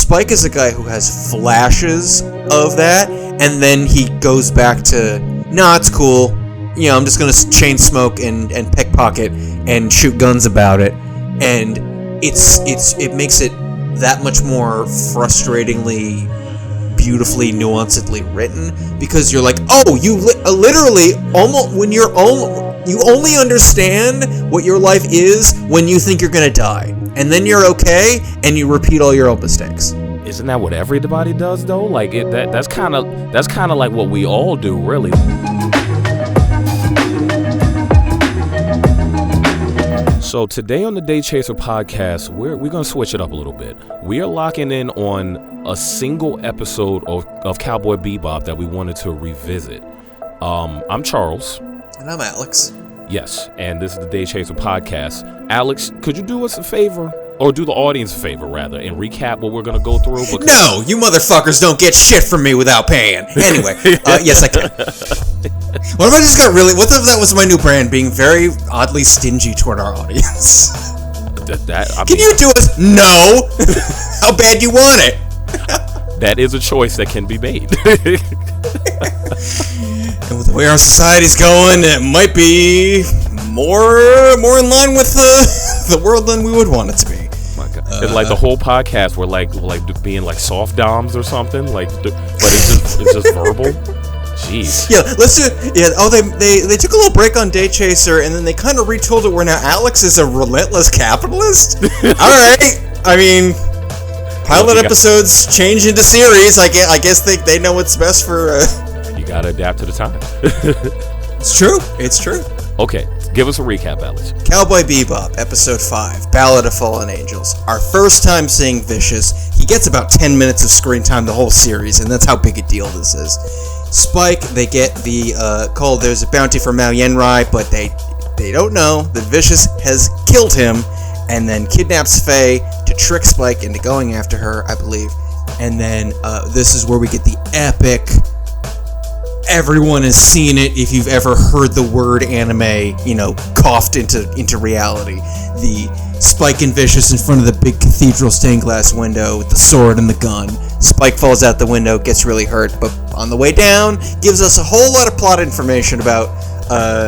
Spike is a guy who has flashes of that, and then he goes back to, nah, it's cool. You know, I'm just gonna chain smoke and pickpocket and shoot guns about it, and it makes it that much more frustratingly, beautifully, nuancedly written, because you're like, oh, you literally almost you only understand what your life is when you think you're gonna die, and then you're okay, and you repeat all your own mistakes. Isn't that what everybody does though? Like that's kind of like what we all do, really. So today on the Day Chaser podcast, we're going to switch it up a little bit. We are locking in on a single episode of Cowboy Bebop that we wanted to revisit. I'm Charles. And I'm Alex. Yes, and this is the Day Chaser podcast. Alex, could you do us a favor, or do the audience a favor, rather, and recap what we're going to go through? No, you motherfuckers don't get shit from me without paying. Anyway, yes, I can. What if I just got really... What if that was my new brand, being very oddly stingy toward our audience? Can you do it? No! How bad you want it? That is a choice that can be made. And with the way our society's going, it might be more in line with the world than we would want it to be. My God. It's like the whole podcast, we're like being like soft doms or something, like, but it's just verbal. Jeez. Yeah, let's do it. Yeah. Oh, they took a little break on Day Chaser, and then they kind of retold it where now Alex is a relentless capitalist. All right. I mean, pilot episodes change into series. I guess they know what's best for. You gotta adapt to the time. It's true. It's true. Okay, give us a recap, Alex. Cowboy Bebop, Episode 5, Ballad of Fallen Angels. Our first time seeing Vicious. He gets about 10 minutes of screen time the whole series, and that's how big a deal this is. Spike, they get the call, there's a bounty for Mao Yenrai, but they don't know that Vicious has killed him, and then kidnaps Faye to trick Spike into going after her, I believe. And then this is where we get the epic... Everyone has seen it if you've ever heard the word anime, coughed into reality. The Spike and Vicious in front of the big cathedral stained glass window with the sword and the gun. Spike falls out the window, gets really hurt, but on the way down, gives us a whole lot of plot information about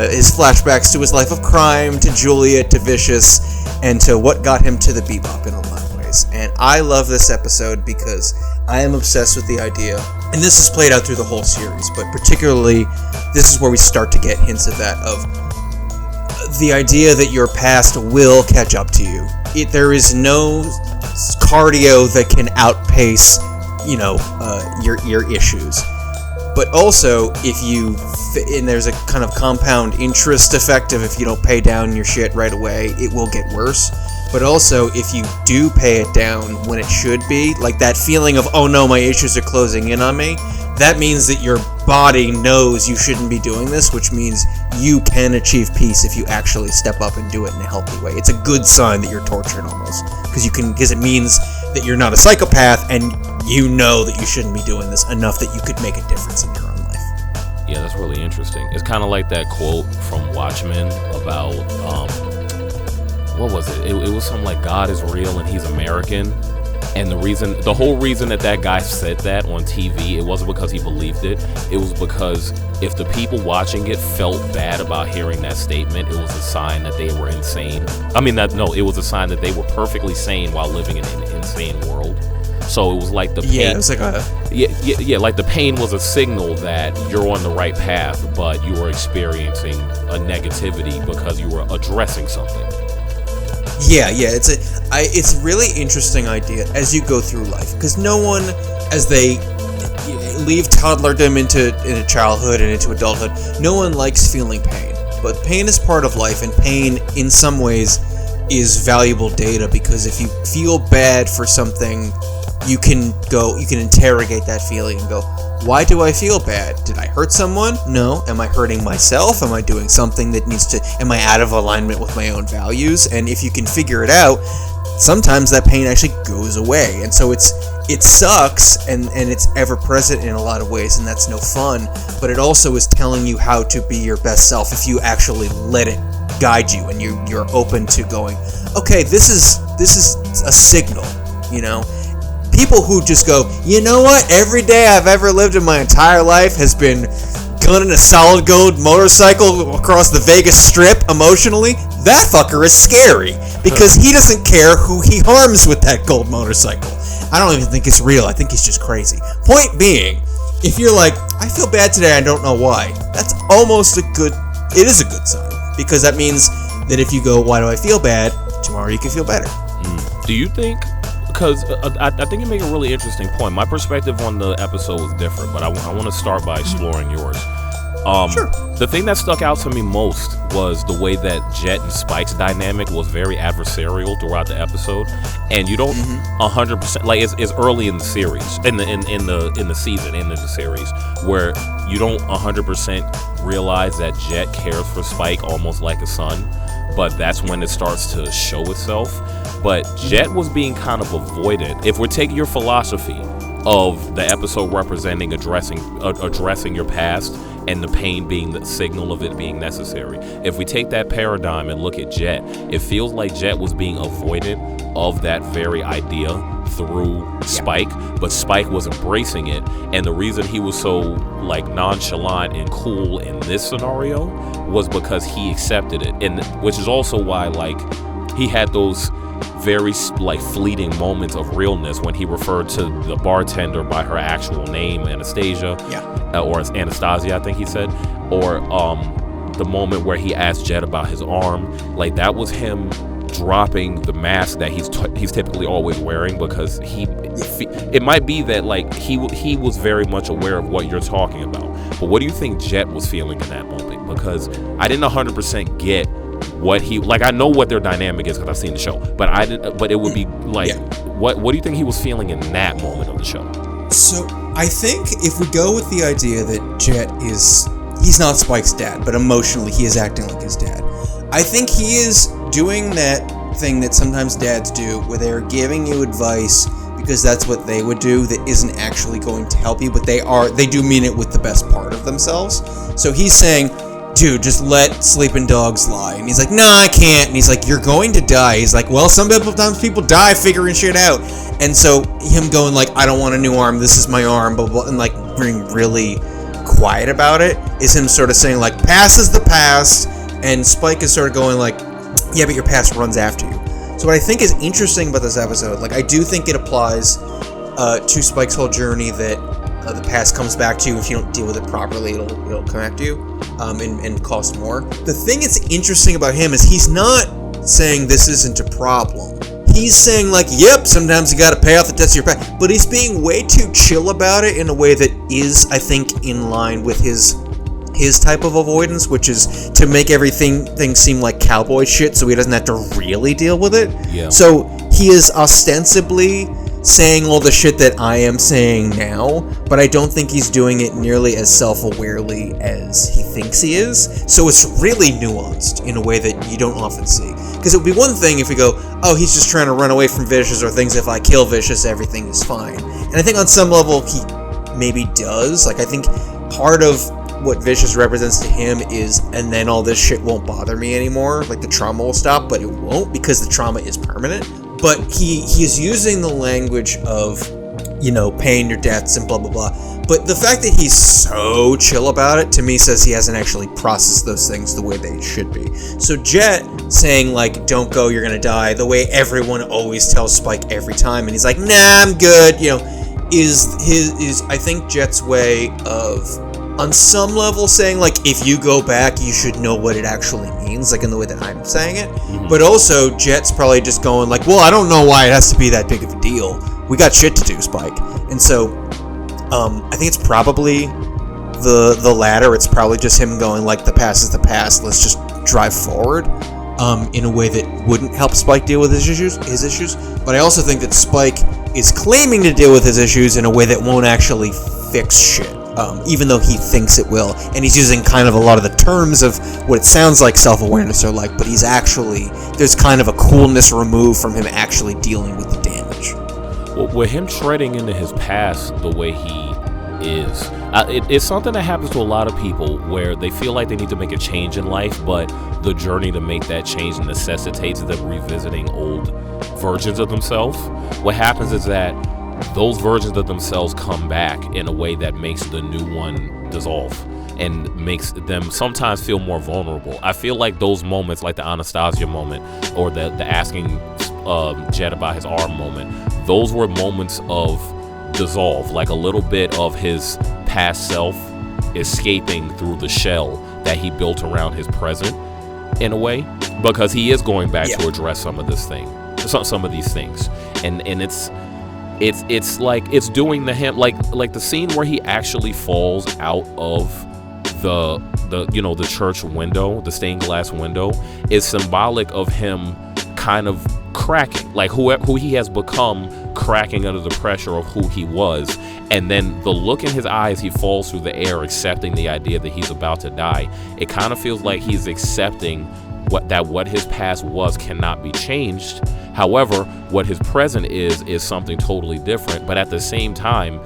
his flashbacks to his life of crime, to Julia, to Vicious, and to what got him to the Bebop in a lot of ways. And I love this episode because I am obsessed with the idea, and this is played out through the whole series, but particularly this is where we start to get hints of that, of the idea that your past will catch up to you. There is no cardio that can outpace, your issues. But also, and there's a kind of compound interest effect of if you don't pay down your shit right away, it will get worse. But also, if you do pay it down when it should be, like that feeling of, oh no, my issues are closing in on me, that means that your body knows you shouldn't be doing this, which means you can achieve peace if you actually step up and do it in a healthy way. It's a good sign that you're tortured almost, because it means that you're not a psychopath and you know that you shouldn't be doing this enough that you could make a difference in your own life. Yeah, that's really interesting. It's kind of like that quote from Watchmen about, what was it? It was something like God is real and he's American. And the whole reason that guy said that on TV, it wasn't because he believed it. It was because if the people watching it felt bad about hearing that statement, it was a sign that they were insane. It was a sign that they were perfectly sane while living in an insane world. So it was like the pain. Yeah, it was like like the pain was a signal that you're on the right path, but you were experiencing a negativity because you were addressing something. Yeah, it's a really interesting idea as you go through life, because no one, as they leave toddlerdom into childhood and into adulthood, no one likes feeling pain. But pain is part of life, and pain, in some ways, is valuable data, because if you feel bad for something, you can interrogate that feeling and go, why do I feel bad? Did I hurt someone? No. Am I hurting myself? Am I doing something that am I out of alignment with my own values? And if you can figure it out, sometimes that pain actually goes away. And so it sucks and it's ever present in a lot of ways, and that's no fun, but it also is telling you how to be your best self if you actually let it guide you and you're open to going, okay, this is a signal, people who just go, you know what? Every day I've ever lived in my entire life has been gunning a solid gold motorcycle across the Vegas Strip emotionally. That fucker is scary because he doesn't care who he harms with that gold motorcycle. I don't even think it's real. I think he's just crazy. Point being, if you're like, I feel bad today, I don't know why, that's almost it is a good sign, because that means that if you go, why do I feel bad, tomorrow you can feel better. Do you think, because I think you make a really interesting point. My perspective on the episode was different, but I want to start by exploring yours. Sure. The thing that stuck out to me most was the way that Jett and Spike's dynamic was very adversarial throughout the episode, and you don't 100% like it's early in the series, in the season, in the series, where you don't 100% realize that Jett cares for Spike almost like a son, but that's when it starts to show itself. But Jett was being kind of avoidant. If we're taking your philosophy of the episode representing addressing your past and the pain being the signal of it being necessary, if we take that paradigm and look at Jett, it feels like Jett was being avoidant of that very idea through Spike, but Spike was embracing it, and the reason he was so like nonchalant and cool in this scenario was because he accepted it, and which is also why like he had those very like fleeting moments of realness when he referred to the bartender by her actual name, Anastasia, or Anastasia, I think he said, or the moment where he asked Jett about his arm. Like that was him dropping the mask that he's typically always wearing, because it might be that like he was very much aware of what you're talking about. But what do you think Jett was feeling in that moment? Because I didn't 100% get what he like. I know what their dynamic is because I've seen the show, but I didn't. But it would be like, what do you think he was feeling in that moment of the show? So I think if we go with the idea that Jett he's not Spike's dad, but emotionally he is acting like his dad. I think he is doing that thing that sometimes dads do, where they're giving you advice because that's what they would do, that isn't actually going to help you, but they do mean it with the best part of themselves. So he's saying, dude, just let sleeping dogs lie. And he's like, no, I can't. And he's like, you're going to die. He's like, well, sometimes people die figuring shit out. And so him going like, I don't want a new arm, this is my arm, blah, blah, and like being really quiet about it is him sort of saying like, past is the past. And Spike is sort of going like, yeah, but your past runs after you. So what I think is interesting about this episode, like I do think it applies to Spike's whole journey that the past comes back to you. If you don't deal with it properly, it'll come after you and cost more. The thing that's interesting about him is he's not saying this isn't a problem. He's saying like, yep, sometimes you gotta pay off the debts of your past, but he's being way too chill about it in a way that is, I think, in line with his type of avoidance, which is to make everything seem like cowboy shit so he doesn't have to really deal with it. Yeah. So he is ostensibly saying all the shit that I am saying now, but I don't think he's doing it nearly as self-awarely as he thinks he is. So it's really nuanced in a way that you don't often see. Because it would be one thing if we go, oh, he's just trying to run away from Vicious, or things if I kill Vicious, everything is fine. And I think on some level he maybe does. Like I think part of what Vicious represents to him is, and then all this shit won't bother me anymore. Like the trauma will stop, but it won't, because the trauma is permanent. But he is using the language of, you know, paying your debts and blah, blah, blah. But the fact that he's so chill about it, to me, says he hasn't actually processed those things the way they should be. So Jett saying, like, don't go, you're gonna die, the way everyone always tells Spike every time, and he's like, nah, I'm good, you know, is I think Jett's way of, on some level, saying like, if you go back, you should know what it actually means, like in the way that I'm saying it. Mm-hmm. But also, Jett's probably just going like, well, I don't know why it has to be that big of a deal. We got shit to do, Spike. And so, I think it's probably the latter. It's probably just him going like, the past is the past. Let's just drive forward, in a way that wouldn't help Spike deal with his issues. But I also think that Spike is claiming to deal with his issues in a way that won't actually fix shit. Even though he thinks it will, and he's using kind of a lot of the terms of what it sounds like self-awareness are like, but he's actually, there's kind of a coolness removed from him actually dealing with the damage. Well, with him treading into his past the way he is, it's something that happens to a lot of people where they feel like they need to make a change in life, but the journey to make that change necessitates them revisiting old versions of themselves. What happens is that those versions of themselves come back in a way that makes the new one dissolve and makes them sometimes feel more vulnerable. I feel like those moments, like the Anastasia moment or the asking Jett about his arm moment, those were moments of dissolve, like a little bit of his past self escaping through the shell that he built around his present, in a way, because he is going back to address some of these things, and it's like it's doing the him like the scene where he actually falls out of the church window, the stained glass window, is symbolic of him kind of cracking, like who he has become, cracking under the pressure of who he was. And then the look in his eyes, he falls through the air, accepting the idea that he's about to die. It kind of feels like he's accepting what his past was cannot be changed. However, what his present is something totally different. But at the same time,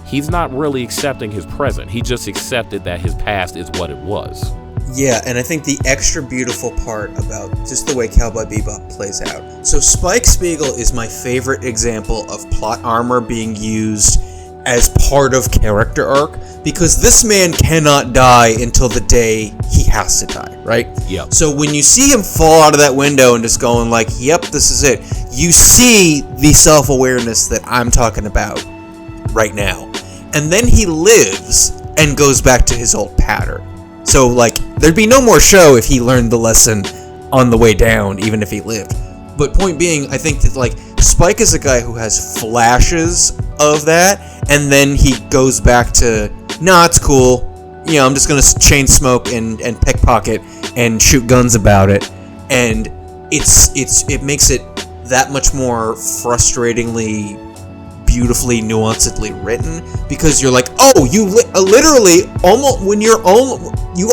he's not really accepting his present. He just accepted that his past is what it was. Yeah, and I think the extra beautiful part about just the way Cowboy Bebop plays out. So Spike Spiegel is my favorite example of plot armor being used as part of character arc, because this man cannot die until the day he has to die, right? Yeah. So when you see him fall out of that window and just going like, yep, this is it, you see the self-awareness that I'm talking about right now. And then he lives and goes back to his old pattern. So, like, there'd be no more show if he learned the lesson on the way down, even if he lived. But point being, I think that, like, Spike is a guy who has flashes of that, and then he goes back to, nah, it's cool. You know, I'm just gonna chain smoke and pickpocket and shoot guns about it. And it makes it that much more frustratingly, beautifully, nuancedly written, because you're like, oh, you literally almost when you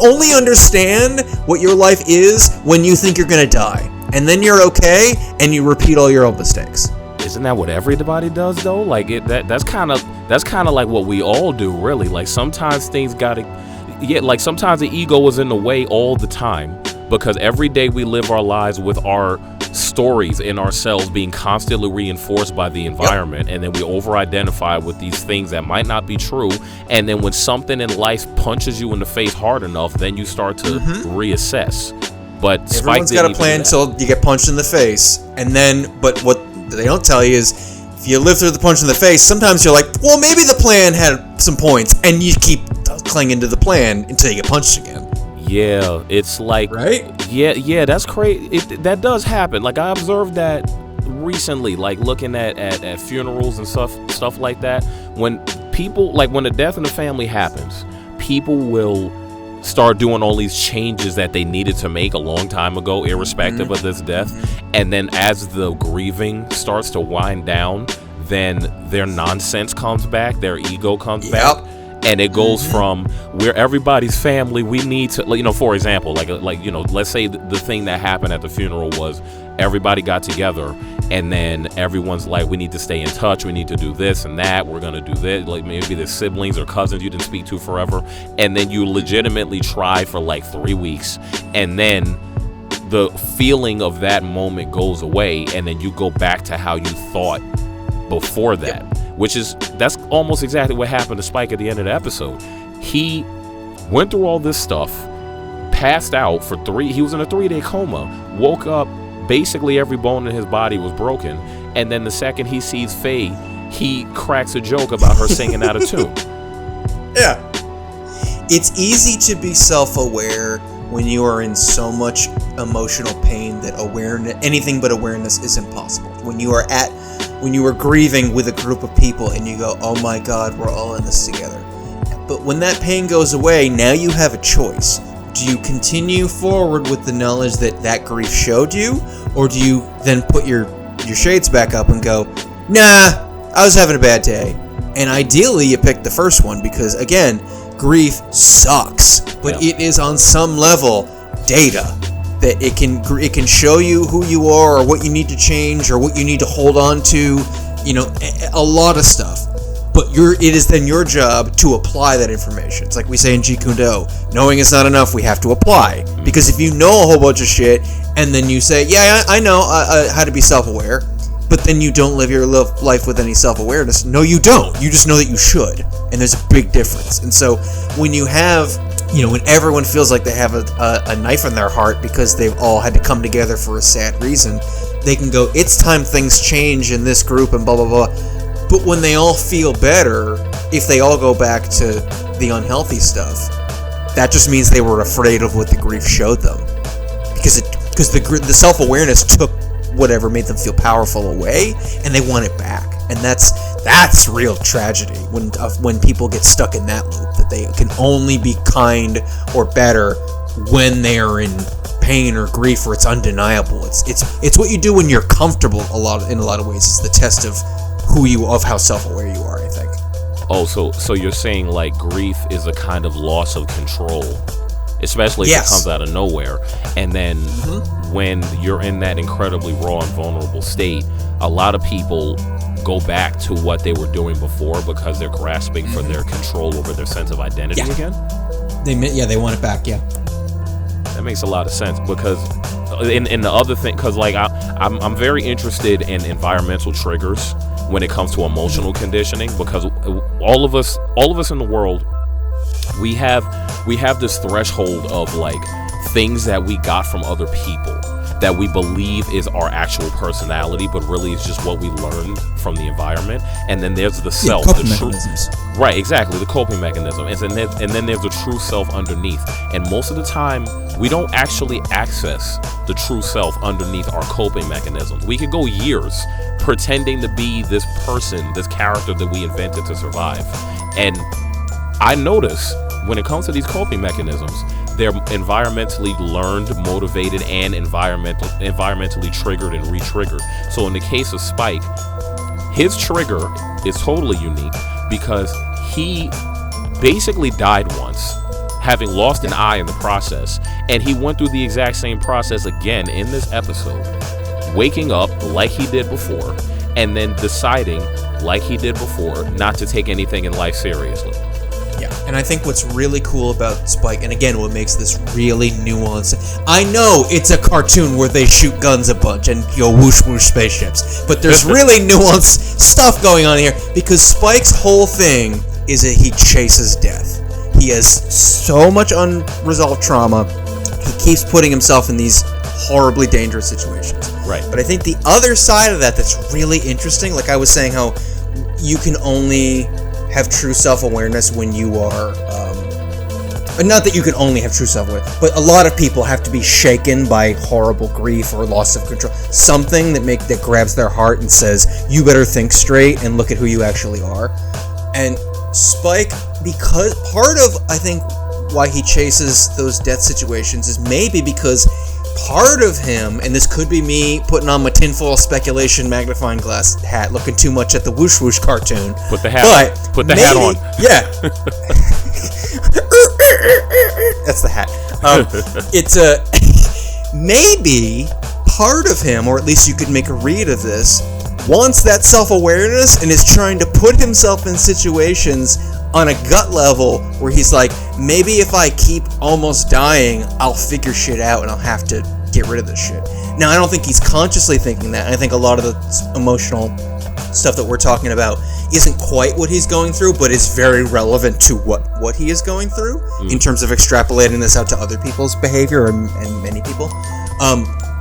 only understand what your life is when you think you're gonna die, and then you're okay and you repeat all your own mistakes. Isn't that what everybody does though? Like that's kind of like what we all do, really. Like sometimes things like sometimes the ego is in the way all the time, because every day we live our lives with our stories in ourselves being constantly reinforced by the environment. Yep. And then we over-identify with these things that might not be true, and then when something in life punches you in the face hard enough, then you start to reassess. But everyone's got a plan until you get punched in the face, and then, but what they don't tell you is, if you live through the punch in the face, sometimes you're like, well, maybe the plan had some points, and you keep clinging to the plan until you get punched again. Yeah, it's like, right? Yeah, that's crazy. That does happen. Like, I observed that recently, like looking at funerals and stuff like that. When people, like when the death in the family happens, people will start doing all these changes that they needed to make a long time ago, irrespective of this death. And then as the grieving starts to wind down, then their nonsense comes back, their ego comes back. And it goes from, we're everybody's family, we need to, you know, for example, like you know, let's say the thing that happened at the funeral was everybody got together, and then everyone's like, we need to stay in touch, we need to do this and that, we're gonna do this, like maybe the siblings or cousins you didn't speak to forever, and then you legitimately try for like 3 weeks, and then the feeling of that moment goes away, and then you go back to how you thought before that. That's almost exactly what happened to Spike at the end of the episode. He went through all this stuff, passed out for he was in a 3-day coma, woke up, basically every bone in his body was broken, and then the second he sees Faye, he cracks a joke about her singing out of tune. Yeah. It's easy to be self-aware when you are in so much emotional pain that anything but awareness is impossible. When you are grieving with a group of people and you go, oh my God, we're all in this together. But when that pain goes away, now you have a choice. Do you continue forward with the knowledge that grief showed you? Or do you then put your shades back up and go, nah, I was having a bad day? And ideally you pick the first one, because again, grief sucks, but it is on some level data that it can show you who you are, or what you need to change, or what you need to hold on to, you know, a lot of stuff. But it is then your job to apply that information. It's like we say in Jeet Kune Do, knowing is not enough, we have to apply. Because if you know a whole bunch of shit, and then you say, yeah, I know how to be self-aware, but then you don't live your life with any self-awareness. No, you don't. You just know that you should, and there's a big difference. And so when you have, when everyone feels like they have a knife in their heart because they've all had to come together for a sad reason, they can go, it's time things change in this group and blah, blah, blah. But when they all feel better, if they all go back to the unhealthy stuff, that just means they were afraid of what the grief showed them. Because the self-awareness took whatever made them feel powerful away, and they want it back. And that's real tragedy when people get stuck in that loop, that they can only be kind or better when they are in pain or grief, or it's undeniable. It's what you do when you're comfortable. In a lot of ways, is the test of how self-aware you are, I think. Oh, so you're saying like grief is a kind of loss of control, especially if it comes out of nowhere. And then when you're in that incredibly raw and vulnerable state, a lot of people go back to what they were doing before because they're grasping for their control over their sense of identity again. They want it back. Yeah, that makes a lot of sense, because in the other thing, because like I'm very interested in environmental triggers when it comes to emotional conditioning, because all of us in the world, we have this threshold of like things that we got from other people that we believe is our actual personality, but really it's just what we learned from the environment. And then there's the self, coping mechanisms. Right, exactly, the coping mechanism. And then there's the true self underneath. And most of the time, we don't actually access the true self underneath our coping mechanisms. We could go years pretending to be this person, this character that we invented to survive. And I notice when it comes to these coping mechanisms, they're environmentally learned, motivated, and environmentally triggered and re-triggered. So in the case of Spike, his trigger is totally unique because he basically died once, having lost an eye in the process, and he went through the exact same process again in this episode, waking up like he did before, and then deciding, like he did before, not to take anything in life seriously. Yeah, and I think what's really cool about Spike, and again, what makes this really nuanced, I know it's a cartoon where they shoot guns a bunch and whoosh whoosh spaceships, but there's really nuanced stuff going on here, because Spike's whole thing is that he chases death. He has so much unresolved trauma, he keeps putting himself in these horribly dangerous situations. Right. But I think the other side of that's really interesting, like I was saying, how you can only have true self-awareness when you are, not that you can only have true self-awareness, but a lot of people have to be shaken by horrible grief or loss of control, something that grabs their heart and says, you better think straight and look at who you actually are. And Spike, because part of, I think, why he chases those death situations is maybe because part of him, and this could be me putting on my tinfoil speculation magnifying glass hat, looking too much at the whoosh whoosh cartoon. Put the hat on. Put the hat on. Yeah. That's the hat. It's maybe part of him, or at least you could make a read of this, wants that self-awareness and is trying to put himself in situations on a gut level where he's like, maybe if I keep almost dying, I'll figure shit out and I'll have to get rid of this shit. Now, I don't think he's consciously thinking that. I think a lot of the emotional stuff that we're talking about isn't quite what he's going through, but is very relevant to what he is going through in terms of extrapolating this out to other people's behavior and many people.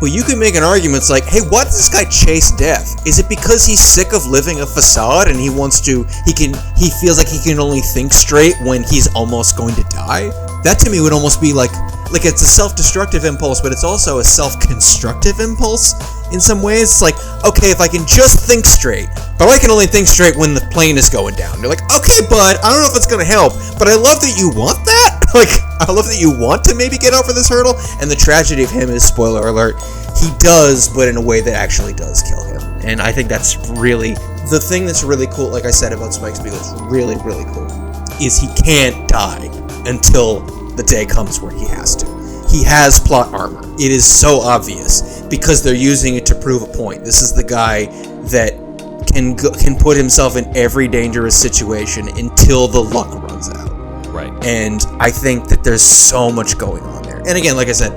But you can make an argument, it's like, hey, why does this guy chase death? Is it because he's sick of living a facade and he feels like he can only think straight when he's almost going to die? That to me would almost be like it's a self-destructive impulse, but it's also a self-constructive impulse in some ways. It's like, okay, if I can just think straight, but I can only think straight when the plane is going down. You're like, okay, bud, I don't know if it's going to help, but I love that you want that. Like, I love that you want to maybe get over this hurdle, and the tragedy of him is, spoiler alert, he does, but in a way that actually does kill him. And I think that's really, the thing that's really cool, like I said about Spike Spiegel, it's really, really cool, is he can't die until the day comes where he has to. He has plot armor. It is so obvious, because they're using it to prove a point. This is the guy that can put himself in every dangerous situation until the luck runs out. Right. And I think that there's so much going on there. And again, like I said,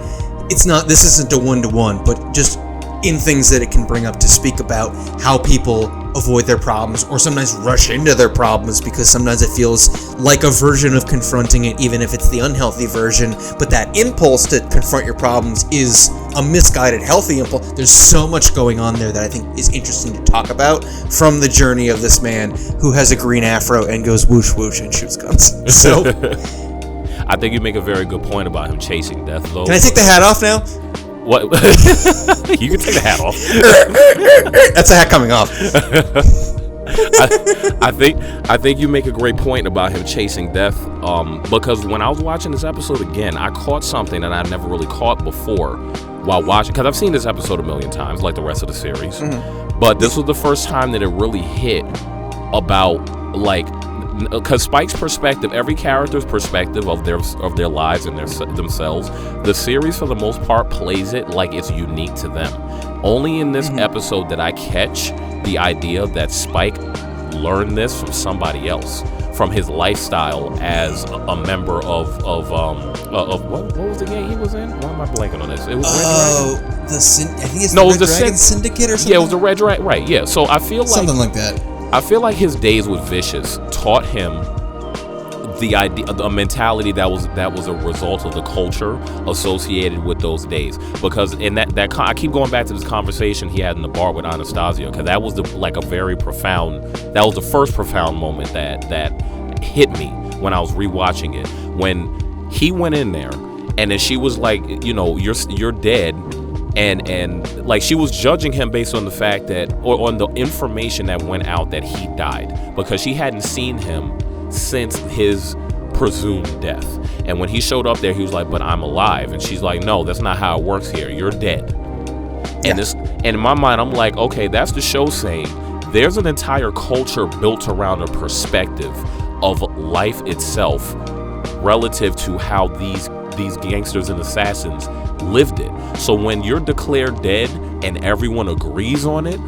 this isn't a one-to-one, but just in things that it can bring up to speak about how people avoid their problems or sometimes rush into their problems because sometimes it feels like a version of confronting it, even if it's the unhealthy version. But that impulse to confront your problems is a misguided, healthy impulse. There's so much going on there that I think is interesting to talk about from the journey of this man who has a green afro and goes whoosh whoosh and shoots guns. So I think you make a very good point about him chasing death, though. Can I take the hat off now? What? You can take the hat off. That's a hat coming off. I think you make a great point about him chasing death. Because when I was watching this episode again, I caught something that I never really caught before while watching. Because I've seen this episode a million times, like the rest of the series. Mm-hmm. But this was the first time that it really hit about like. Because Spike's perspective, every character's perspective of their lives and themselves, the series for the most part plays it like it's unique to them. Only in this episode did I catch the idea that Spike learned this from somebody else, from his lifestyle as a member of what was the game he was in? Why am I blanking on this? It was Red Dragon? I think it's the Red Dragon Syndicate or something. Yeah, it was the Red Dragon, right? Yeah. So I feel like something like that. I feel like his days with Vicious taught him the idea, the mentality that was a result of the culture associated with those days. Because in that I keep going back to this conversation he had in the bar with Anastasia, because that was that was the first profound moment that hit me when I was rewatching it. When he went in there and then she was like, you know, you're dead. And like she was judging him based on the fact that, or on the information that went out that he died, because she hadn't seen him since his presumed death. And when he showed up there, he was like, but I'm alive. And she's like, no, that's not how it works here. You're dead. Yeah. And in my mind, I'm like, okay, that's the show saying there's an entire culture built around a perspective of life itself relative to how these gangsters and assassins lived it. So when you're declared dead and everyone agrees on it,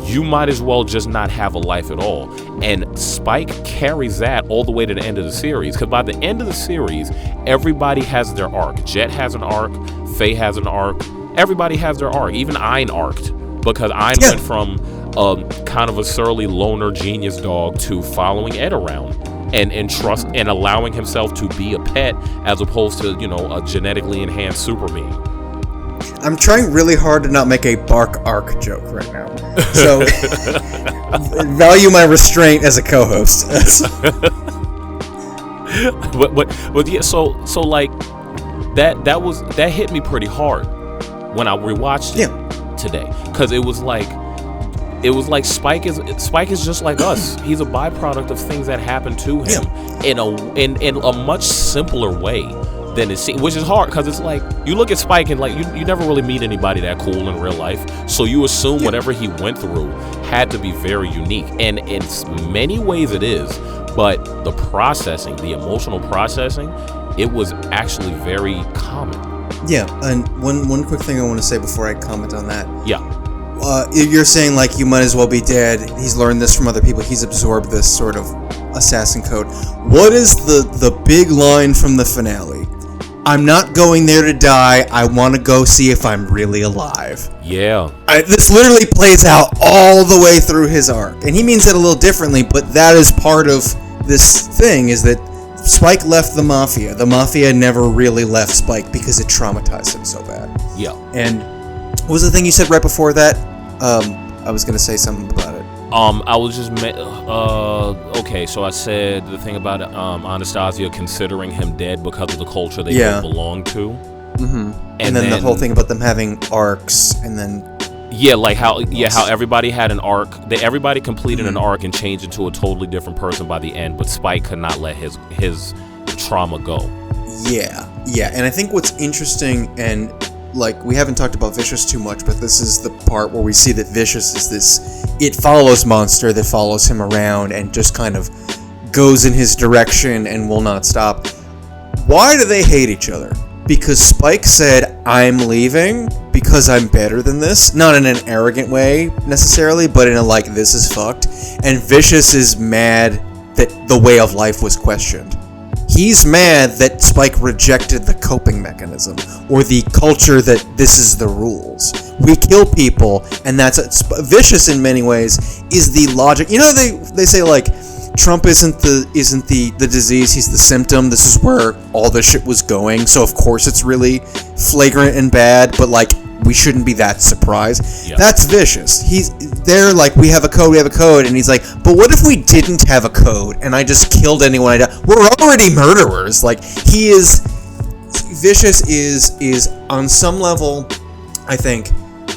you might as well just not have a life at all. And Spike carries that all the way to the end of the series, because by the end of the series, everybody has their arc. Jett has an arc, Faye has an arc, everybody has their arc. Even Ein arced, because Ein went from kind of a surly loner genius dog to following Ed around and trust and allowing himself to be a pet as opposed to, you know, a genetically enhanced super being. I'm trying really hard to not make a bark arc joke right now. So value my restraint as a co-host. but yeah, so like that hit me pretty hard when I rewatched it today, because it was like Spike is just like us. He's a byproduct of things that happen to him in a much simpler way than it seems, which is hard, because it's like you look at Spike and like you never really meet anybody that cool in real life, so you assume whatever he went through had to be very unique, and in many ways it is, but the emotional processing, it was actually very common. Yeah, and one quick thing I want to say before I comment on that. Yeah. You're saying like you might as well be dead. He's learned this from other people. He's absorbed this sort of assassin code. What is the big line from the finale? I'm not going there to die. I want to go see if I'm really alive. Yeah. This literally plays out all the way through his arc. And he means it a little differently, but that is part of this thing, is that Spike left the Mafia. The Mafia never really left Spike because it traumatized him so bad. Yeah. And what was the thing you said right before that? I was going to say something about it. I was just okay. So I said the thing about Anastasia considering him dead because of the culture they both belong to. Mm-hmm. And then the whole thing about them having arcs, and then how everybody had an arc. Everybody completed an arc and changed into a totally different person by the end, but Spike could not let his trauma go. Yeah, and I think what's interesting, and like, we haven't talked about Vicious too much, but this is the part where we see that Vicious is this It Follows monster that follows him around and just kind of goes in his direction and will not stop. Why do they hate each other? Because Spike said, I'm leaving because I'm better than this. Not in an arrogant way, necessarily, but in a like, this is fucked. And Vicious is mad that the way of life was questioned. He's mad that Spike rejected the coping mechanism, or the culture that this is the rules. We kill people, and that's it. Vicious in many ways is the logic. You know, they say like Trump isn't the disease, he's the symptom. This is where all this shit was going. So of course it's really flagrant and bad, but like we shouldn't be that surprised. Yep. That's Vicious. They're like, we have a code, and he's like, but what if we didn't have a code and I just killed anyone we're already murderers. Like, Vicious is on some level, I think,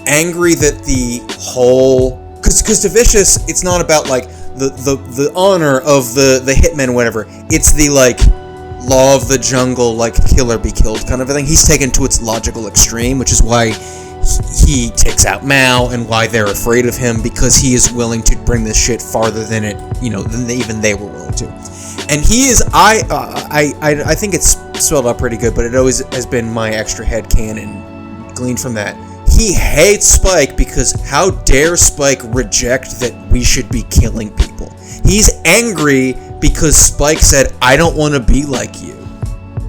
angry that the whole, because to Vicious, it's not about like the honor of the hitman, whatever. It's the like law of the jungle, like kill or be killed kind of a thing. He's taken to its logical extreme, which is why he takes out Mao and why they're afraid of him, because he is willing to bring this shit farther than even they were willing to. And he is, I think it's spelled out pretty good, but it always has been my extra headcanon gleaned from that. He hates Spike because how dare Spike reject that we should be killing people. He's angry because Spike said, I don't want to be like you.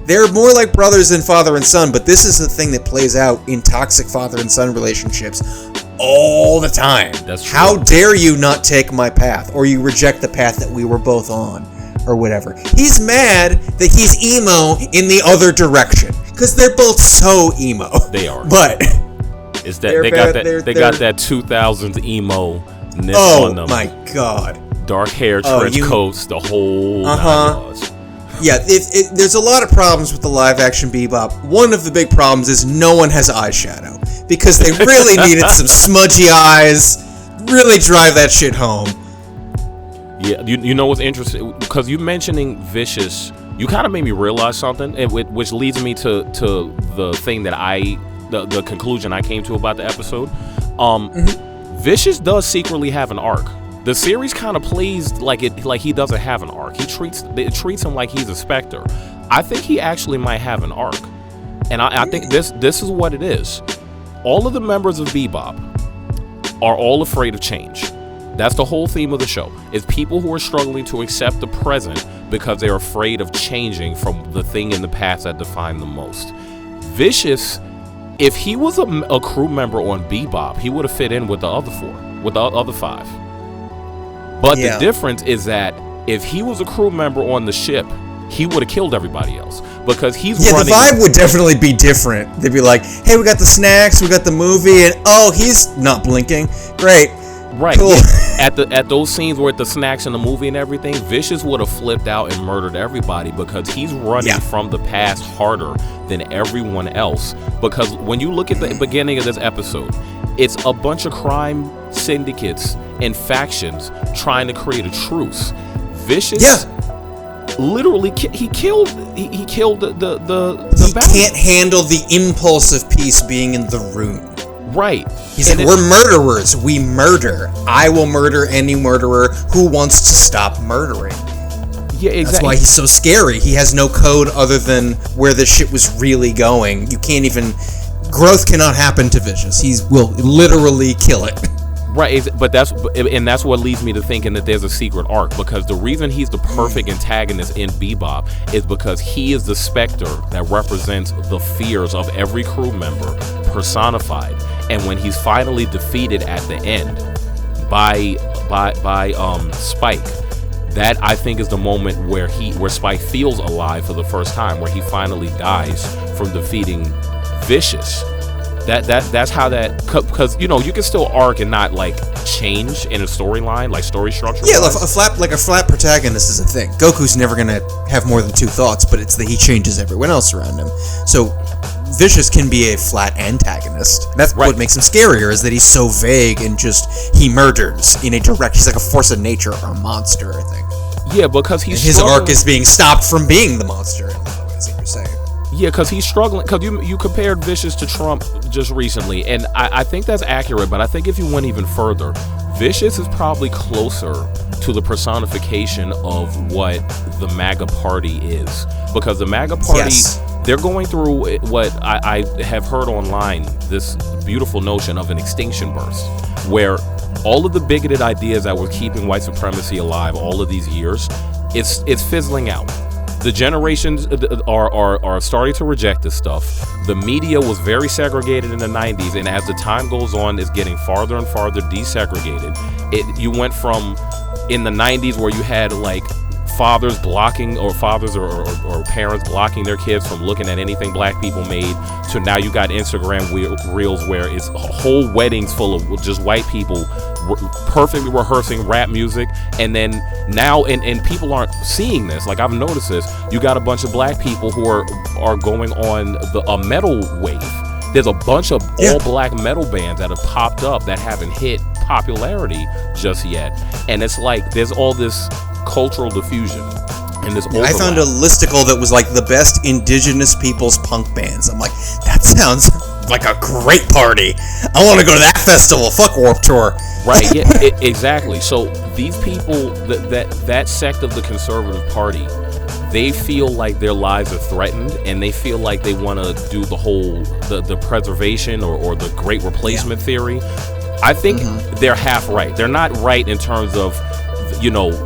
They're more like brothers than father and son, but this is the thing that plays out in toxic father and son relationships all the time. That's true. How dare you not take my path, or you reject the path that we were both on, or whatever. He's mad that he's emo in the other direction, because they're both so emo. They are. But it's that they got that 2000s emo-ness on them. Oh my god. Dark hair, trench coats, the whole nine yards. Yeah, there's a lot of problems with the live-action Bebop. One of the big problems is no one has eyeshadow, because they really needed some smudgy eyes. Really drive that shit home. Yeah, you know what's interesting? Because you mentioning Vicious, you kind of made me realize something, which leads me to the thing that the conclusion I came to about the episode. Vicious does secretly have an arc. The series kind of plays like he doesn't have an arc. It treats him like he's a specter. I think he actually might have an arc, and I think this is what it is. All of the members of Bebop are all afraid of change. That's the whole theme of the show. Is people who are struggling to accept the present because they're afraid of changing from the thing in the past that defined them most. Vicious, if he was a crew member on Bebop, he would have fit in with the other five. But the difference is that if he was a crew member on the ship, he would have killed everybody else, because he's running. The vibe would definitely be different. They'd be like, hey, we got the snacks, we got the movie, and he's not blinking. Great. Right. Cool. At those scenes where the snacks in the movie and everything, Vicious would have flipped out and murdered everybody, because he's running from the past harder than everyone else. Because when you look at the beginning of this episode, it's a bunch of crime syndicates and factions trying to create a truce. Vicious, literally, he killed the He can't handle the impulse of peace being in the room. Right. He's like, we're murderers. We murder. I will murder any murderer who wants to stop murdering. Yeah, exactly. That's why he's so scary. He has no code other than where the shit was really going. You can't even... Growth cannot happen to Vicious. He will literally kill it. Right, but that's what leads me to thinking that there's a secret arc, because the reason he's the perfect antagonist in Bebop is because he is the specter that represents the fears of every crew member personified. And when he's finally defeated at the end by Spike, that I think is the moment where Spike feels alive for the first time, where he finally dies from defeating Vicious. That's how that, because you can still arc and not like change in a storyline, like story structure. Yeah, a flat protagonist is a thing. Goku's never gonna have more than two thoughts, but it's that he changes everyone else around him. So Vicious can be a flat antagonist. That's what makes him scarier, is that he's so vague and just he murders in a direct. He's like a force of nature or a monster, I think. Yeah, because his arc is being stopped from being the monster in a lot of ways, like you're saying. Yeah, because he's struggling. Because you compared Vicious to Trump just recently, and I think that's accurate. But I think if you went even further, Vicious is probably closer to the personification of what the MAGA party is. Because the MAGA party, they're going through what I have heard online, this beautiful notion of an extinction burst, where all of the bigoted ideas that were keeping white supremacy alive all of these years, it's fizzling out. The generations are starting to reject this stuff. The media was very segregated in the 90s, and as the time goes on, it's getting farther and farther desegregated. You went from in the 90s where you had like fathers blocking, or fathers or parents blocking their kids from looking at anything black people made, to now you got Instagram reels where it's whole weddings full of just white people perfectly rehearsing rap music. And then now, and people aren't seeing this, like I've noticed this, you got a bunch of black people who are going on a metal wave. There's a bunch of all black metal bands that have popped up that haven't hit popularity just yet, and it's like there's all this cultural diffusion and this overlap. I found a listicle that was like the best indigenous people's punk bands. I'm like, that sounds like a great party. I want to go to that festival. Fuck Warped Tour. Right, yeah, exactly. So these people, that sect of the conservative party, they feel like their lives are threatened, and they feel like they want to do the whole the preservation or the great replacement theory. I think they're half right. They're not right in terms of,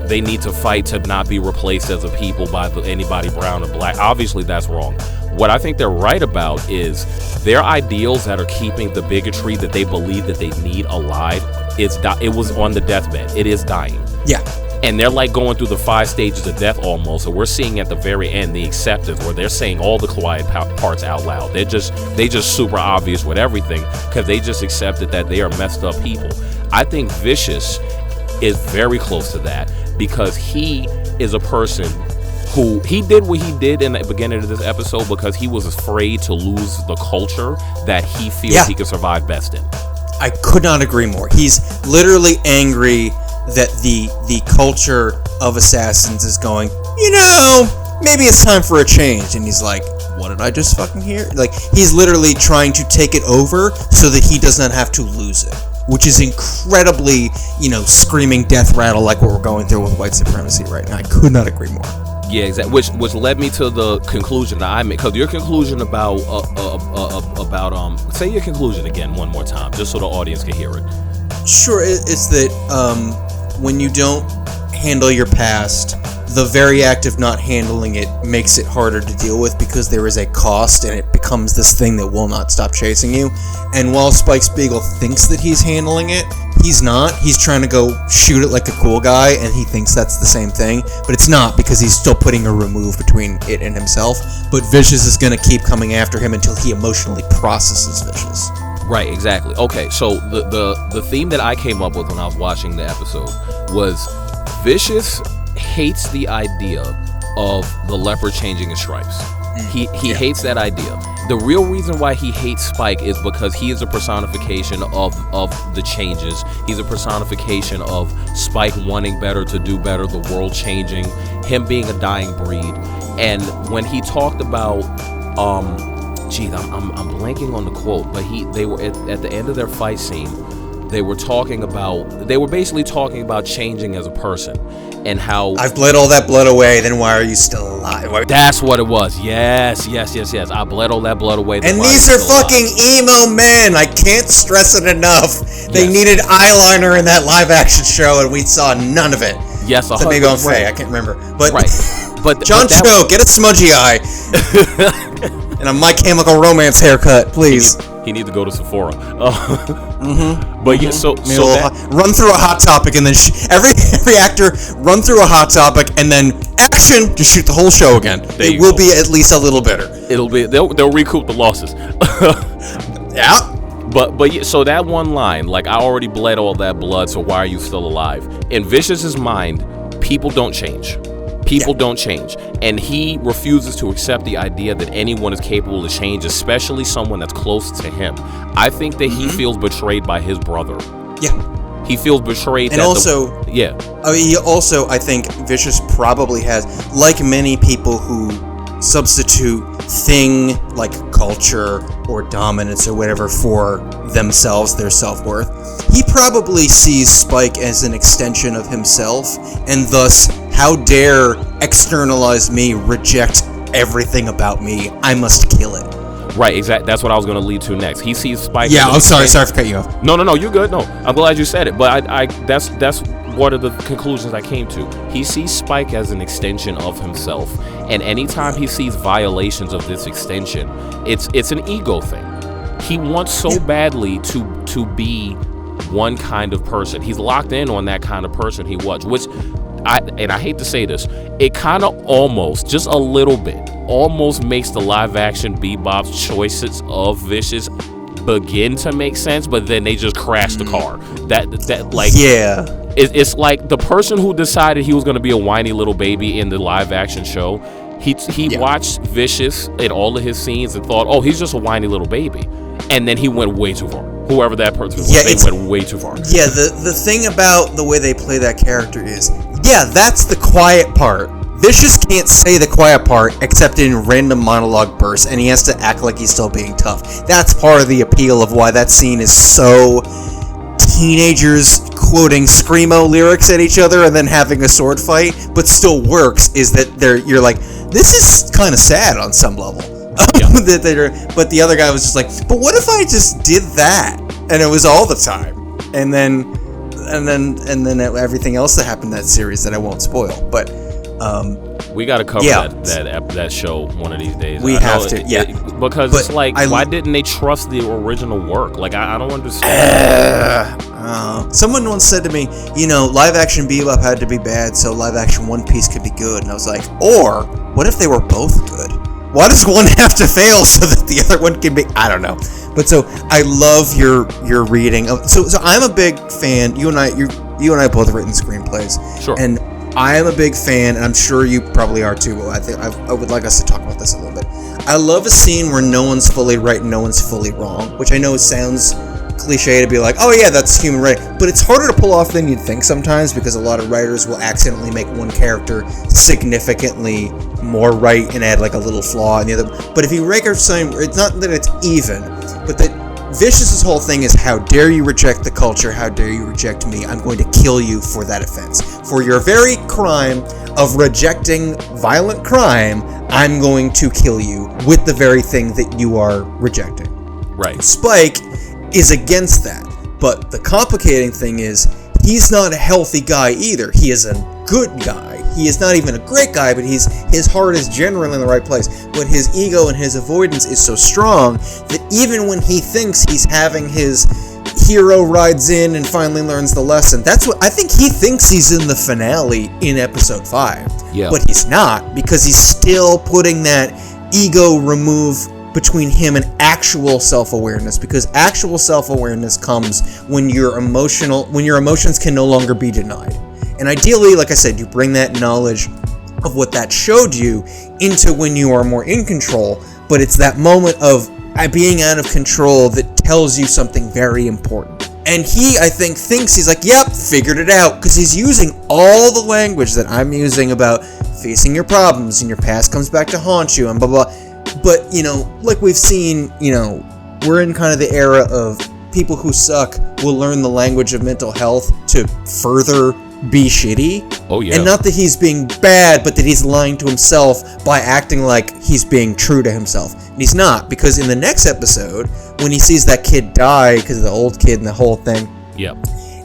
they need to fight to not be replaced as a people by anybody brown or black. Obviously, that's wrong. What I think they're right about is their ideals that are keeping the bigotry that they believe that they need alive. It was on the deathbed. It is dying. Yeah. And they're like going through the 5 stages of death almost. So we're seeing at the very end the acceptance, where they're saying all the quiet parts out loud. They just super obvious with everything, because they just accepted that they are messed up people. I think Vicious is very close to that, because he is a person who, he did what he did in the beginning of this episode because he was afraid to lose the culture that he feels he could survive best in. I could not agree more. He's literally angry that the culture of assassins is going, maybe it's time for a change. And he's like, what did I just fucking hear? Like, he's literally trying to take it over so that he does not have to lose it, which is incredibly, screaming death rattle like what we're going through with white supremacy right now. I could not agree more. Yeah, exactly. Which led me to the conclusion that I made. Because your conclusion about say your conclusion again one more time, just so the audience can hear it. Sure, it's that when you don't handle your past, the very act of not handling it makes it harder to deal with, because there is a cost, and it becomes this thing that will not stop chasing you. And while Spike Spiegel thinks that he's handling it, he's not. He's trying to go shoot it like a cool guy, and he thinks that's the same thing, but it's not, because he's still putting a remove between it and himself. But Vicious is going to keep coming after him until he emotionally processes Vicious. Right, exactly. Okay, so the theme that I came up with when I was watching the episode was Vicious hates the idea of the leopard changing his stripes. He hates that idea. The real reason why he hates Spike is because he is a personification of the changes. He's a personification of Spike wanting better, to do better, the world changing, him being a dying breed. And when he talked about I'm blanking on the quote, but they were at the end of their fight scene, they were basically talking about changing as a person, and how I've bled all that blood away, then why are you still alive? That's what it was. Yes. I bled all that blood away. And these are fucking emo men. I can't stress it enough. They needed eyeliner in that live action show, and we saw none of it. Yes, so maybe on Faye, I can't remember. But right. But John Cho, get a smudgy eye. And a My Chemical Romance haircut, please. He needs to go to Sephora. But yeah, so run through a Hot Topic, and then every actor run through a Hot Topic, and then action, just shoot the whole show again. It will be at least a little better. They'll recoup the losses. Yeah. But yeah, so that one line, like, I already bled all that blood, so why are you still alive? In Vicious's mind, people don't change. People don't change. And he refuses to accept the idea that anyone is capable of change, especially someone that's close to him. I think that he feels betrayed by his brother. Yeah. He feels betrayed. And also, I think Vicious probably has, like many people who substitute thing like culture or dominance or whatever for themselves, their self-worth, he probably sees Spike as an extension of himself, and thus, how dare externalize me, reject everything about me, I must kill it. Right, exactly. That's what I was going to lead to next. He sees Spike. Yeah, I'm sorry for cutting you off. No, you're good. No, I'm glad you said it. But I that's what are the conclusions I came to? He sees Spike as an extension of himself, and anytime he sees violations of this extension, it's an ego thing. He wants so badly to be one kind of person. He's locked in on that kind of person he was, which I hate to say this, it kind of almost, just a little bit, almost makes the live action Bebop's choices of Vicious begin to make sense, but then they just crash the car. It's like the person who decided he was going to be a whiny little baby in the live action show. He watched Vicious in all of his scenes and thought, oh, he's just a whiny little baby, and then he went way too far. Whoever that person was, they went way too far. Yeah, the thing about the way they play that character is, that's the quiet part. Vicious can't say the quiet part except in random monologue bursts, and he has to act like he's still being tough. That's part of the appeal of why that scene is so teenagers quoting Screamo lyrics at each other and then having a sword fight, but still works, is that you're like, this is kind of sad on some level. But the other guy was just like, but what if I just did that? And it was all the time. And then everything else that happened in that series that I won't spoil. But we got to cover that show one of these days. We have to, because it's like, why didn't they trust the original work? Like, I don't understand. Someone once said to me, live action Bebop had to be bad, so live action One Piece could be good. And I was like, or what if they were both good? Why does one have to fail so that the other one can be? I don't know. But so I love your reading. So I'm a big fan. You and I both written screenplays. Sure. And I am a big fan, and I'm sure you probably are too. I think I would like us to talk about this a little bit. I love a scene where no one's fully right and no one's fully wrong, which I know sounds cliche to be like, oh yeah, that's human right, but it's harder to pull off than you'd think sometimes, because a lot of writers will accidentally make one character significantly more right and add like a little flaw in the other. But if you make something, it's not that it's even, but that Vicious's whole thing is, how dare you reject the culture, how dare you reject me, I'm going to kill you for that offense. For your very crime of rejecting violent crime, I'm going to kill you with the very thing that you are rejecting. Right. Spike is against that, but the complicating thing is, he's not a healthy guy either. He is a good guy. He is not even a great guy, but his heart is generally in the right place. But his ego and his avoidance is so strong that even when he thinks he's having his hero rides in and finally learns the lesson, that's what I think he thinks he's in the finale in episode 5. Yeah. But he's not, because he's still putting that ego remove between him and actual self-awareness, because actual self-awareness comes when your emotions can no longer be denied. And ideally, like I said, you bring that knowledge of what that showed you into when you are more in control, but it's that moment of being out of control that tells you something very important. And he, I think, thinks he's like, yep, figured it out, because he's using all the language that I'm using about facing your problems and your past comes back to haunt you and blah, blah. But, like we've seen, we're in kind of the era of people who suck will learn the language of mental health to further be shitty. Oh, yeah. And not that he's being bad, but that he's lying to himself by acting like he's being true to himself. And he's not, because in the next episode, when he sees that kid die, because of the old kid and the whole thing. Yep.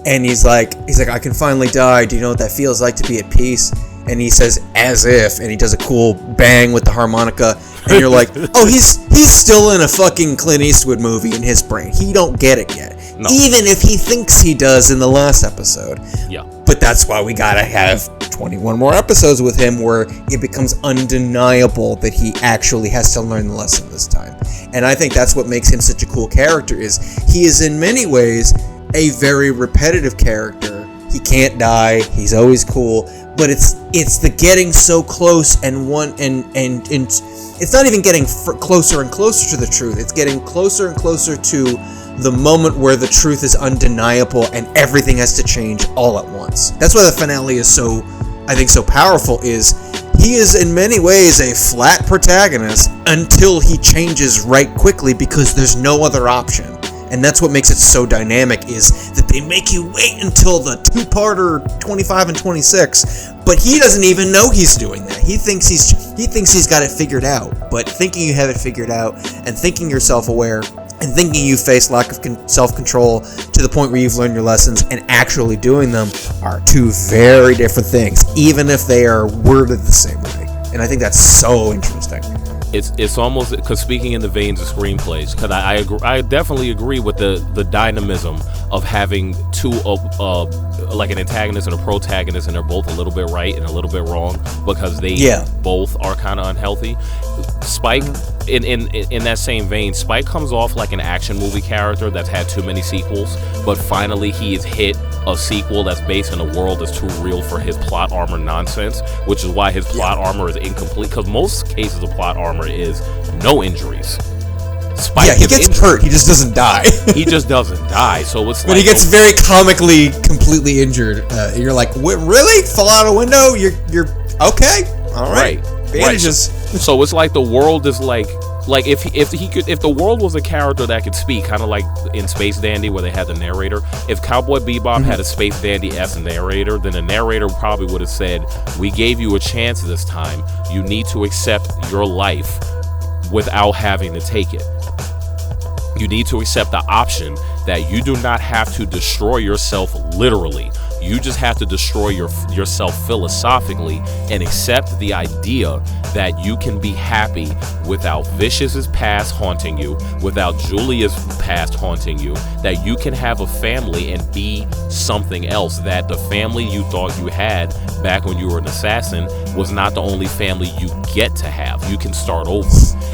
And he's like, I can finally die. Do you know what that feels like to be at peace? And he says, as if, and he does a cool bang with the harmonica, and you're like, oh, he's still in a fucking Clint Eastwood movie in his brain. He don't get it yet. No. Even if he thinks he does in the last episode. Yeah. But that's why we gotta have 21 more episodes with him where it becomes undeniable that he actually has to learn the lesson this time. And I think that's what makes him such a cool character, is he is in many ways a very repetitive character. He can't die, he's always cool, but it's the getting so close and it's not even getting closer and closer to the truth. It's getting closer and closer to the moment where the truth is undeniable and everything has to change all at once. That's why the finale is so powerful, is he is in many ways a flat protagonist until he changes right quickly, because there's no other option. And that's what makes it so dynamic, is that they make you wait until the two-parter 25 and 26, but he doesn't even know he's doing that. He thinks he's got it figured out. But thinking you have it figured out and thinking you're self-aware, and thinking you face lack of self-control to the point where you've learned your lessons and actually doing them are two very different things, even if they are worded the same way. And I think that's so interesting. It's almost, because speaking in the veins of screenplays, because I definitely agree with the dynamism of having two like an antagonist and a protagonist, and they're both a little bit right and a little bit wrong, because they both are kind of unhealthy. Spike, in that same vein, Spike comes off like an action movie character that's had too many sequels, but finally he has hit a sequel that's based in a world that's too real for his plot armor nonsense, which is why his plot armor is incomplete, because most cases of plot armor is no injuries. Spike he gets hurt, he just doesn't die. He just doesn't die, so it's but he gets very comically completely injured. You're like, what, really? Fall out a window? You're okay? All right. Bandages. Right. So it's like the world is like if the world was a character that could speak, kind of like in Space Dandy where they had the narrator. If Cowboy Bebop had a Space Dandy as a narrator, then the narrator probably would have said, "We gave you a chance this time. You need to accept your life without having to take it. You need to accept the option that you do not have to destroy yourself literally. You just have to destroy yourself philosophically and accept the idea that you can be happy without Vicious's past haunting you, without Julia's past haunting you, that you can have a family and be something else, that the family you thought you had back when you were an assassin was not the only family you get to have. You can start over."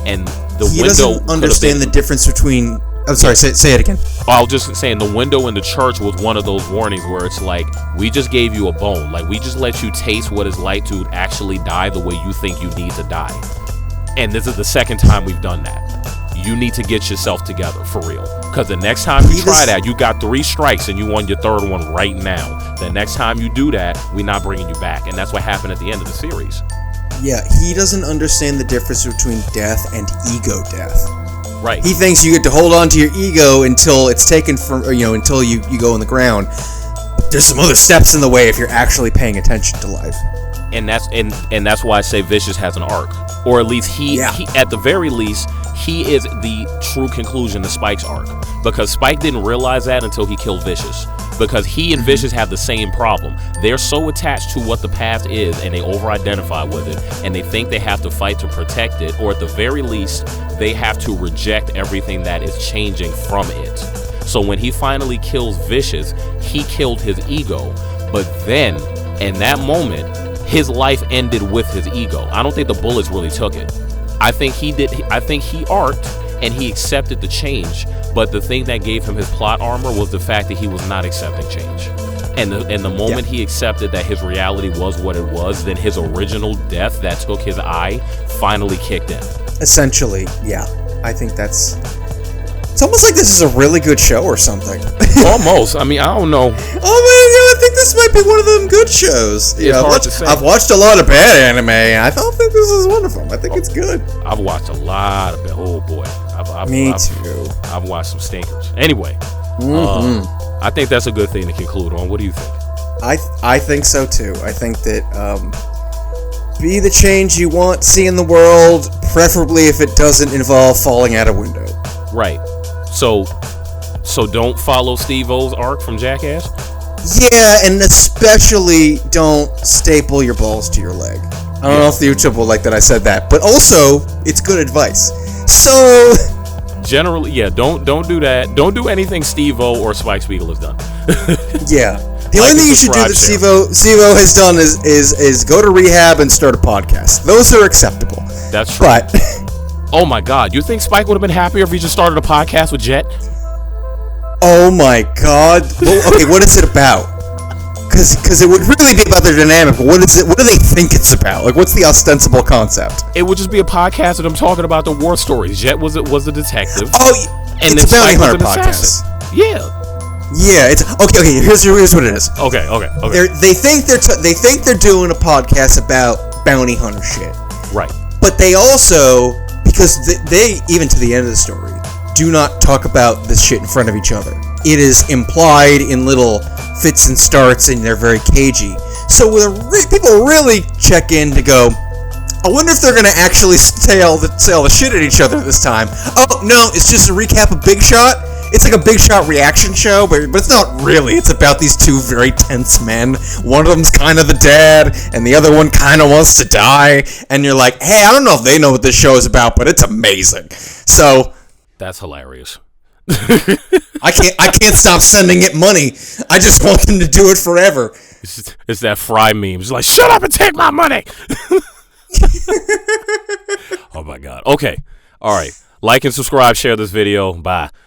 And he doesn't understand the difference between... I'm sorry, say it again. I was just saying, the window in the church was one of those warnings where it's like, we just gave you a bone. Like, we just let you taste what it's like to actually die the way you think you need to die. And this is the second time we've done that. You need to get yourself together, for real. Because the next time you try that, you got 3 strikes and you won your 3rd one right now. The next time you do that, we're not bringing you back. And that's what happened at the end of the series. Yeah, he doesn't understand the difference between death and ego death. Right. He thinks you get to hold on to your ego until it's taken from, until you go on the ground. There's some other steps in the way if you're actually paying attention to life. And that's why I say Vicious has an arc, or at least he at the very least, he is the true conclusion to Spike's arc, because Spike didn't realize that until he killed Vicious. Because he and Vicious have the same problem. They're so attached to what the past is, and they over-identify with it, and they think they have to fight to protect it, or at the very least, they have to reject everything that is changing from it. So when he finally kills Vicious, he killed his ego, but then, in that moment, his life ended with his ego. I don't think the bullets really took it. I think he arced, and he accepted the change, but the thing that gave him his plot armor was the fact that he was not accepting change. And the moment he accepted that his reality was what it was, then his original death that took his eye finally kicked in. Essentially, yeah. I think it's almost like this is a really good show or something. Almost. I mean, I don't know. Oh man, I think this might be one of them good shows. I've watched a lot of bad anime, and I don't think this is one of them. I think it's good. I've watched a lot of bad. Oh boy. Me too. I've watched some stinkers. Anyway, I think that's a good thing to conclude on. What do you think? I think so too. I think that be the change you want to see in the world, preferably if it doesn't involve falling out a window. Right. So don't follow Steve-O's arc from Jackass? Yeah, and especially don't staple your balls to your leg. I don't know if the YouTube will like that I said that, but also, it's good advice. So... Generally, yeah, don't do that. Don't do anything Steve-O or Spike Spiegel has done. Yeah. The only thing you should do that Steve-O has done is go to rehab and start a podcast. Those are acceptable. That's true. But... Oh my God, you think Spike would have been happier if he just started a podcast with Jett? Oh my God. Well, okay, what is it about? Because it would really be about their dynamic, but what do they think it's about? Like, what's the ostensible concept? It would just be a podcast of them talking about the war stories. Jett was a detective. Oh, and it's a bounty hunter podcast. Yeah. Yeah, it's okay. Here's what it is. Okay. They think they're doing a podcast about bounty hunter shit. Right. But they also, because they even to the end of the story, do not talk about this shit in front of each other. It is implied in little fits and starts, and they're very cagey. So when people really check in to go, I wonder if they're gonna actually say all the shit at each other this time. Oh no, it's just a recap of Big Shot. It's like a Big Shot reaction show, but it's not really. It's about these two very tense men. One of them's kind of the dad, and the other one kind of wants to die. And you're like, hey, I don't know if they know what this show is about, but it's amazing. So that's hilarious. I can't stop sending it money. I just want them to do it forever. It's that Fry meme. It's like, shut up and take my money. Oh my God. Okay. All right. Like and subscribe. Share this video. Bye.